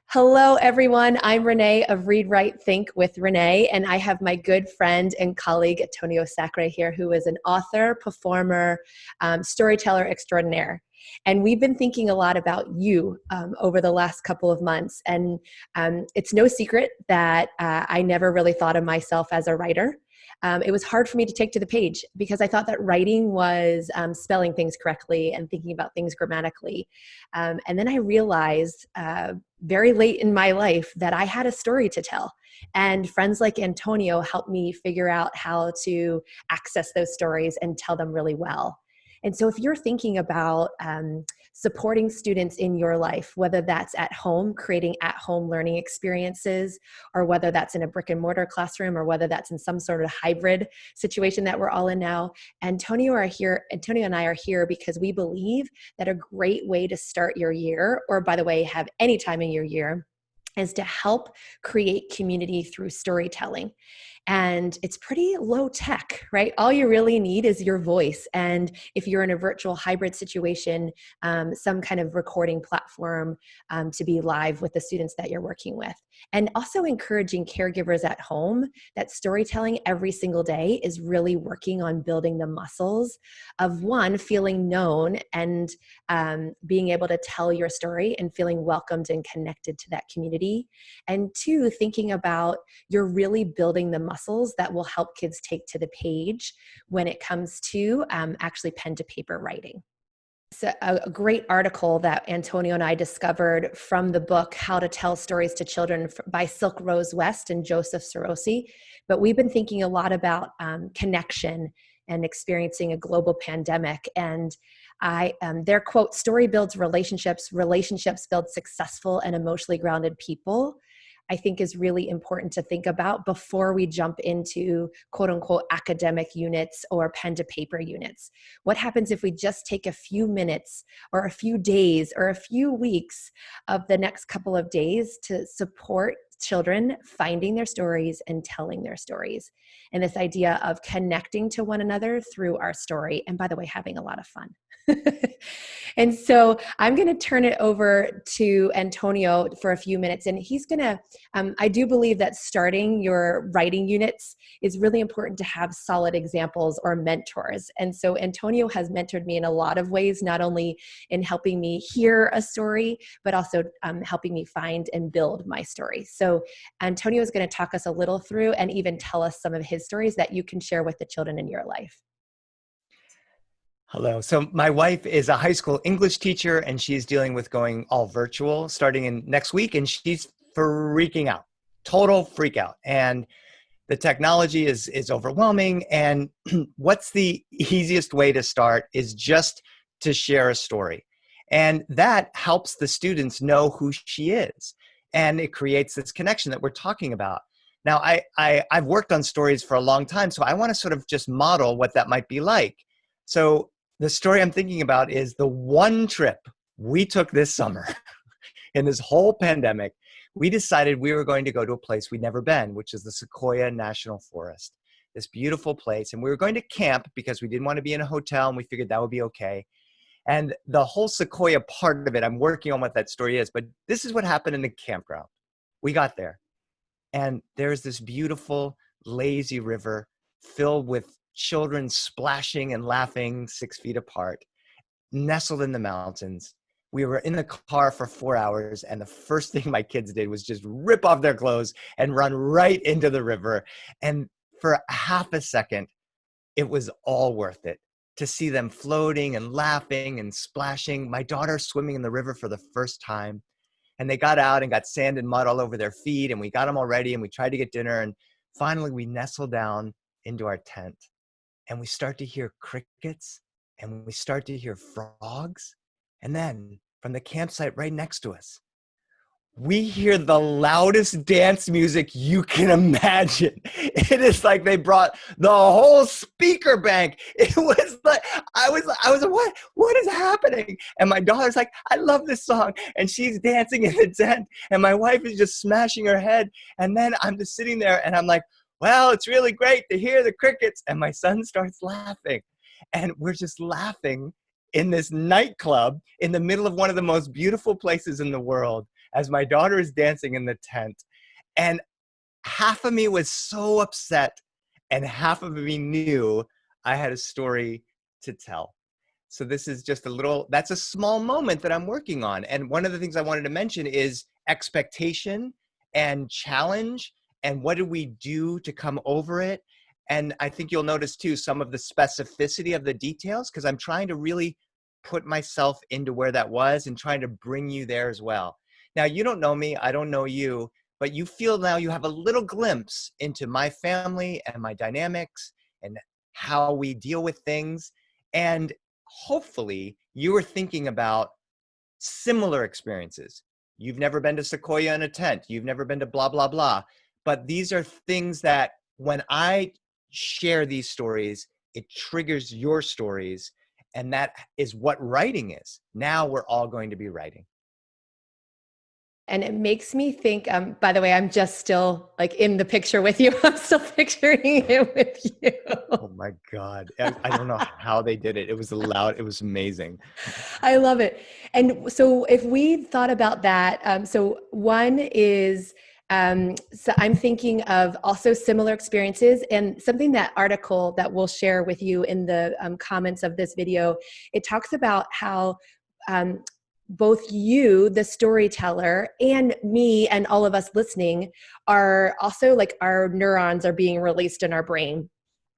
Hello, everyone. I'm Renee of Read, Write, Think with Renee, and I have my good friend and colleague, Antonio Sacre here, who is an author, performer, storyteller extraordinaire. And we've been thinking a lot about you over the last couple of months. And it's no secret that I never really thought of myself as a writer. It was hard for me to take to the page because I thought that writing was spelling things correctly and thinking about things grammatically. And then I realized very late in my life that I had a story to tell. And friends like Antonio helped me figure out how to access those stories and tell them really well. And so if you're thinking about supporting students in your life, whether that's at home, creating at-home learning experiences, or whether that's in a brick and mortar classroom, or whether that's in some sort of hybrid situation that we're all in now, Antonio and I are here because we believe that a great way to start your year, or by the way, have any time in your year, is to help create community through storytelling. And it's pretty low tech, right? All you really need is your voice. And if you're in a virtual hybrid situation, some kind of recording platform to be live with the students that you're working with. And also encouraging caregivers at home that storytelling every single day is really working on building the muscles of one, feeling known and being able to tell your story and feeling welcomed and connected to that community. And two, thinking about you're really building the muscles that will help kids take to the page when it comes to actually pen to paper writing. So a great article that Antonio and I discovered from the book, How to Tell Stories to Children by Silk Rose West and Joseph Sorosi. But we've been thinking a lot about connection and experiencing a global pandemic. And their quote, story builds relationships, relationships build successful and emotionally grounded people, I think is really important to think about before we jump into quote unquote academic units or pen to paper units. What happens if we just take a few minutes or a few days or a few weeks of the next couple of days to support children finding their stories and telling their stories? And this idea of connecting to one another through our story. And by the way, having a lot of fun. And so I'm going to turn it over to Antonio for a few minutes, and he's going to, I do believe that starting your writing units is really important to have solid examples or mentors. And so Antonio has mentored me in a lot of ways, not only in helping me hear a story, but also helping me find and build my story. So Antonio is going to talk us a little through and even tell us some of his stories that you can share with the children in your life. Hello. So my wife is a high school English teacher, and she's dealing with going all virtual starting in next week, and she's freaking out, total freak out. And the technology is overwhelming. And what's the easiest way to start is just to share a story. And that helps the students know who she is. And it creates this connection that we're talking about. Now, I've worked on stories for a long time, so I want to sort of just model what that might be like. So the story I'm thinking about is the one trip we took this summer in this whole pandemic. We decided we were going to go to a place we'd never been, which is the Sequoia National Forest, this beautiful place. And we were going to camp because we didn't want to be in a hotel, and we figured that would be okay. And the whole Sequoia part of it, I'm working on what that story is, but this is what happened in the campground. We got there, and there's this beautiful, lazy river filled with children splashing and laughing 6 feet apart, nestled in the mountains. We were in the car for 4 hours, and the first thing my kids did was just rip off their clothes and run right into the river. And for half a second, it was all worth it to see them floating and laughing and splashing. My daughter swimming in the river for the first time. And they got out and got sand and mud all over their feet, and we got them all ready, and we tried to get dinner. And finally, we nestled down into our tent. And we start to hear crickets, and we start to hear frogs. And then from the campsite right next to us, we hear the loudest dance music you can imagine. It is like they brought the whole speaker bank. It was like, I was like, what is happening? And my daughter's like, I love this song. And she's dancing in the tent, and my wife is just smashing her head. And then I'm just sitting there, and I'm like, well, it's really great to hear the crickets. And my son starts laughing, and we're just laughing in this nightclub in the middle of one of the most beautiful places in the world. as my daughter is dancing in the tent. And half of me was so upset, and half of me knew I had a story to tell. So this is just that's a small moment that I'm working on. And one of the things I wanted to mention is expectation and challenge, and what do we do to come over it? And I think you'll notice too, some of the specificity of the details, because I'm trying to really put myself into where that was and trying to bring you there as well. Now, you don't know me, I don't know you, but you feel now you have a little glimpse into my family and my dynamics and how we deal with things. And hopefully you are thinking about similar experiences. You've never been to Sequoia in a tent. You've never been to blah, blah, blah. But these are things that when I share these stories, it triggers your stories. And that is what writing is. Now we're all going to be writing. And it makes me think, by the way, I'm just still like in the picture with you. I'm still picturing it with you. Oh my God. I don't know how they did it. It was loud. It was amazing. I love it. And so if we thought about that, so one is, so I'm thinking of also similar experiences, and something, that article that we'll share with you in the comments of this video, it talks about how both you, the storyteller, and me and all of us listening are also like our neurons are being released in our brain,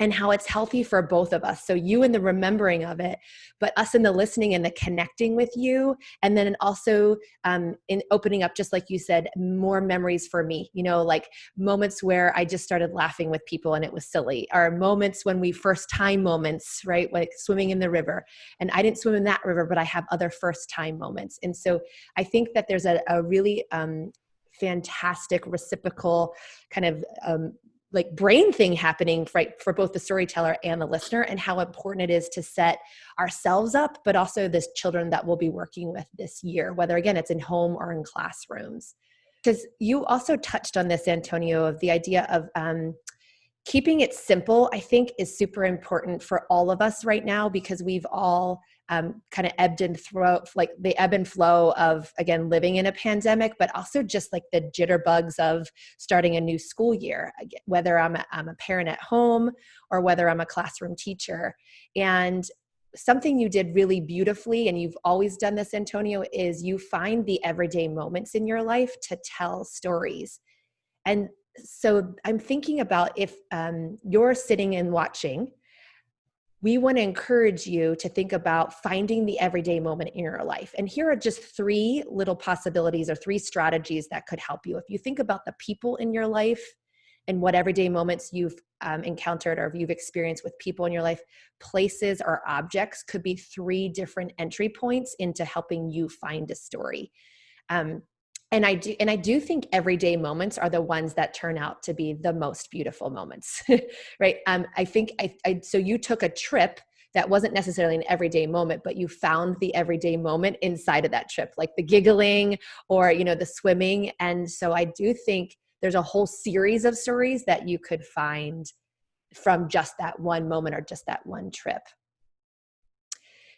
and how it's healthy for both of us. So you in the remembering of it, but us in the listening and the connecting with you. And then also in opening up, just like you said, more memories for me, like moments where I just started laughing with people and it was silly, or moments when we first time moments, right? Like swimming in the river. And I didn't swim in that river, but I have other first time moments. And so I think that there's a really fantastic reciprocal kind of like brain thing happening, right, for both the storyteller and the listener, and how important it is to set ourselves up, but also the children that we'll be working with this year, whether again, it's in home or in classrooms. Because you also touched on this, Antonio, of the idea of keeping it simple, I think, is super important for all of us right now, because we've all kind of ebbed and flow, like the ebb and flow of, again, living in a pandemic, but also just like the jitterbugs of starting a new school year, whether I'm a parent at home or whether I'm a classroom teacher. And something you did really beautifully, and you've always done this, Antonio, is you find the everyday moments in your life to tell stories. And so I'm thinking about, if you're sitting and watching, we want to encourage you to think about finding the everyday moment in your life. And here are just three little possibilities or three strategies that could help you. If you think about the people in your life and what everyday moments you've encountered or you've experienced with people in your life, places or objects could be three different entry points into helping you find a story. And I do think everyday moments are the ones that turn out to be the most beautiful moments, right? I think so you took a trip that wasn't necessarily an everyday moment, but you found the everyday moment inside of that trip, like the giggling or, the swimming. And so I do think there's a whole series of stories that you could find from just that one moment or just that one trip.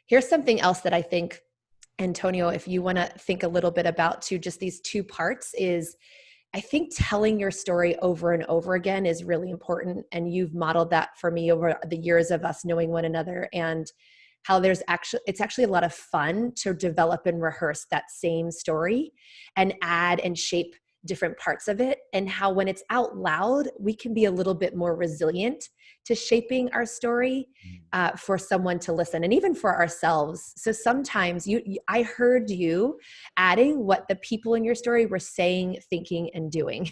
Here's something else that I think, Antonio, if you want to think a little bit about too, just these two parts, is I think telling your story over and over again is really important. And you've modeled that for me over the years of us knowing one another, and how it's actually a lot of fun to develop and rehearse that same story and add and shape different parts of it, and how when it's out loud, we can be a little bit more resilient to shaping our story for someone to listen, and even for ourselves. So sometimes I heard you adding what the people in your story were saying, thinking, and doing,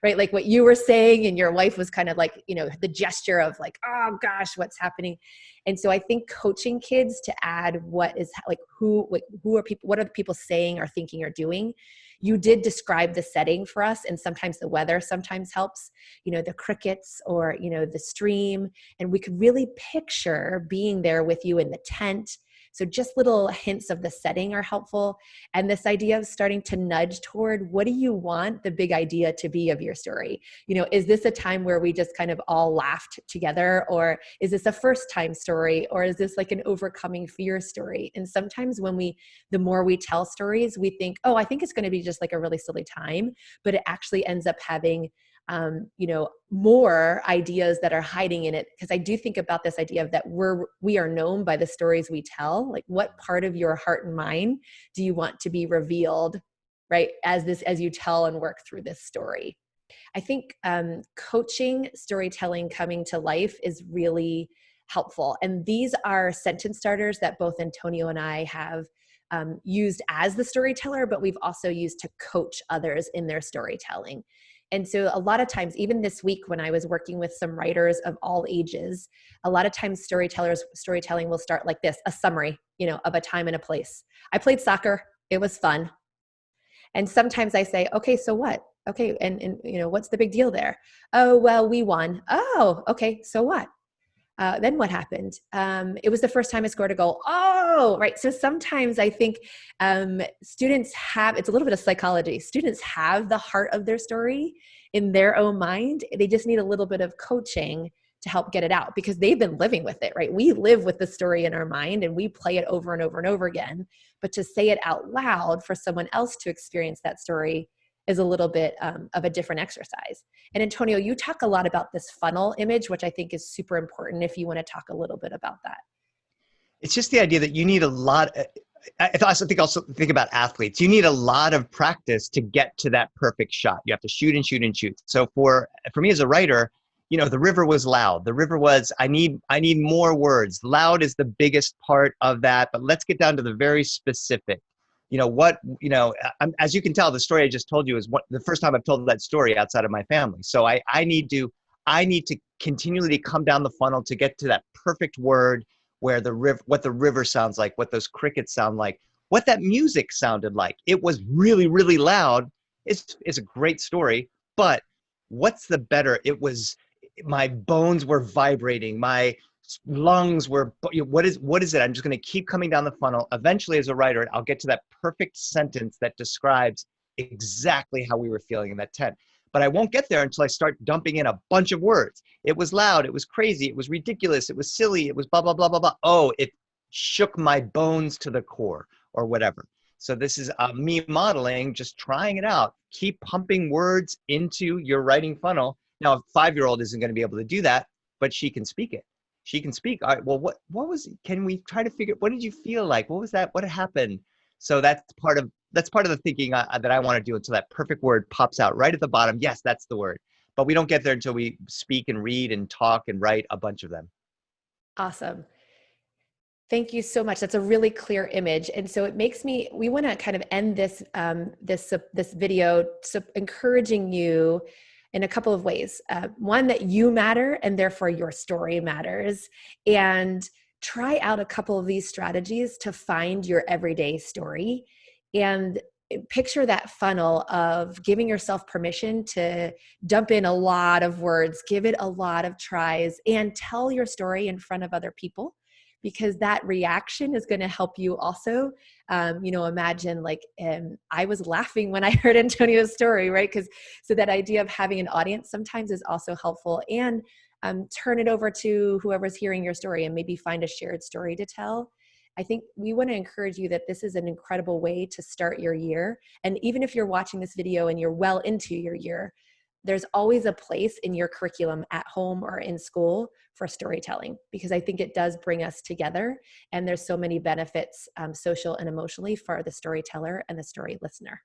right? Like what you were saying, and your wife was kind of like, the gesture of like, oh gosh, what's happening? And so I think coaching kids to add what is like, who are people, what are the people saying or thinking or doing? You did describe the setting for us, and sometimes the weather sometimes helps, the crickets or, the stream. And we could really picture being there with you in the tent, So just little hints of the setting are helpful. And this idea of starting to nudge toward, what do you want the big idea to be of your story? Is this a time where we just kind of all laughed together? Or is this a first time story? Or is this like an overcoming fear story? And sometimes the more we tell stories, we think, oh, I think it's going to be just like a really silly time, but it actually ends up having more ideas that are hiding in it. Because I do think about this idea of that we are known by the stories we tell. Like, what part of your heart and mind do you want to be revealed, right, as you tell and work through this story? I think coaching storytelling coming to life is really helpful. And these are sentence starters that both Antonio and I have used as the storyteller, but we've also used to coach others in their storytelling. And so a lot of times, even this week when I was working with some writers of all ages, a lot of times storytelling will start like this, a summary, of a time and a place. I played soccer. It was fun. And sometimes I say, okay, so what? Okay. And what's the big deal there? Oh, well, we won. Oh, okay. So what? Then what happened? It was the first time I scored a goal. Oh, right. So sometimes I think students it's a little bit of psychology. Students have the heart of their story in their own mind. They just need a little bit of coaching to help get it out, because they've been living with it, right? We live with the story in our mind and we play it over and over and over again. But to say it out loud for someone else to experience that story is a little bit of a different exercise. And Antonio, you talk a lot about this funnel image, which I think is super important if you want to talk a little bit about that. It's just the idea that you need a lot. I also think about athletes. You need a lot of practice to get to that perfect shot. You have to shoot and shoot and shoot. So for me as a writer, the river was loud. The river was, I need more words. Loud is the biggest part of that, but let's get down to the very specific. As you can tell, the story I just told you is the first time I've told that story outside of my family. So I need to continually come down the funnel to get to that perfect word, where what the river sounds like, what those crickets sound like, what that music sounded like. It was really, really loud. It's a great story, but what's the better? It was, my bones were vibrating, my lungs were, what is it? I'm just going to keep coming down the funnel. Eventually, as a writer, I'll get to that perfect sentence that describes exactly how we were feeling in that tent. But I won't get there until I start dumping in a bunch of words. It was loud, it was crazy, it was ridiculous, it was silly, it was blah, blah, blah, blah, blah. Oh, it shook my bones to the core, or whatever. So this is me modeling, just trying it out. Keep pumping words into your writing funnel. Now, a 5-year-old isn't going to be able to do that, but she can speak it. She can speak. All right, well, what was, can we try to figure, what did you feel like? What was that? What happened? So that's part of the thinking that I want to do, until that perfect word pops out right at the bottom. Yes, that's the word. But we don't get there until we speak and read and talk and write a bunch of them. Awesome. Thank you so much. That's a really clear image. And so we want to kind of end this video encouraging you in a couple of ways. One, that you matter and therefore your story matters. And try out a couple of these strategies to find your everyday story. And picture that funnel of giving yourself permission to dump in a lot of words, give it a lot of tries, and tell your story in front of other people, because that reaction is going to help you also, imagine I was laughing when I heard Antonio's story, right? So that idea of having an audience sometimes is also helpful. And turn it over to whoever's hearing your story and maybe find a shared story to tell. I think we want to encourage you that this is an incredible way to start your year. And even if you're watching this video and you're well into your year, there's always a place in your curriculum at home or in school for storytelling, because I think it does bring us together. And there's so many benefits, social and emotionally, for the storyteller and the story listener.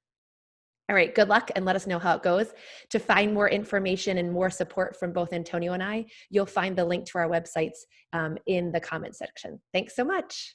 All right, good luck, and let us know how it goes. To find more information and more support from both Antonio and I, you'll find the link to our websites in the comment section. Thanks so much.